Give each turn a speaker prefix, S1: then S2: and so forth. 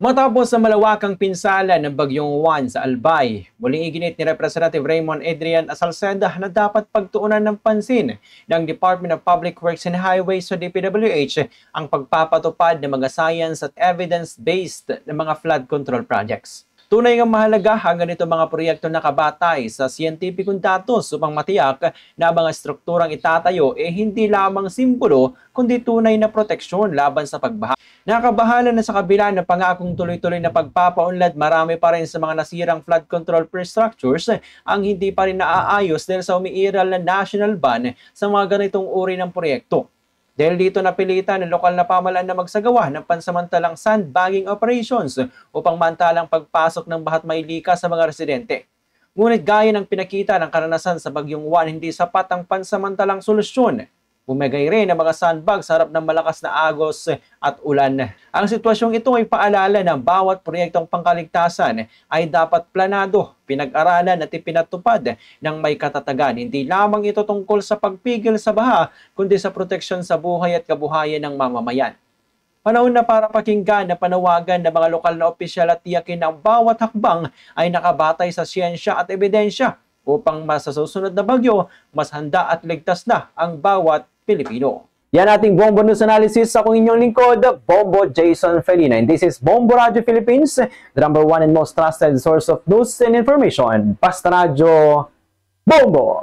S1: Matapos sa malawakang pinsala ng Bagyong Juan sa Albay, muling iginit ni Representative Raymond Adrian Asalceda na dapat pagtuunan ng pansin ng Department of Public Works and Highways o DPWH ang pagpapatupad ng mga science at evidence-based na mga flood control projects. Tunay ngang mahalaga ang ganito mga proyekto na nakabatay sa siyentipikong datos upang matiyak na mga strukturang itatayo hindi lamang simbolo kundi tunay na proteksyon laban sa pagbaha. Nakabahala na sa kabila ng pangakong tuloy-tuloy na pagpapaunlad, marami pa rin sa mga nasirang flood control infrastructures ang hindi pa rin naaayos dahil sa umiiral na national ban sa mga ganitong uri ng proyekto. Dahil dito napilitan ng lokal na pamahalaan na magsagawa ng pansamantalang sandbagging operations upang mantalang pagpasok ng Bahat Maylika sa mga residente. Ngunit gaya ng pinakita ng karanasan sa Bagyong Juan, hindi sapat ang pansamantalang solusyon. Bumigay rin ang mga sandbag sa harap ng malakas na agos at ulan. Ang sitwasyong ito ay paalala na bawat proyektong pangkaligtasan ay dapat planado, pinag-aralan at ipinatupad ng may katatagan. Hindi lamang ito tungkol sa pagpigil sa baha, kundi sa proteksyon sa buhay at kabuhayan ng mamamayan. Panahon na para pakinggan na panawagan ng mga lokal na opisyal at tiyakin na ang bawat hakbang ay nakabatay sa siyensya at ebidensya upang mas sa susunod na bagyo, mas handa at ligtas na ang bawat Pilipino. Yan ating Bombo News Analysis. Ako inyong lingkod, Bombo Jason Felina. And this is Bombo Radio Philippines, the #1 and most trusted source of news and information. Basta Radyo Bombo!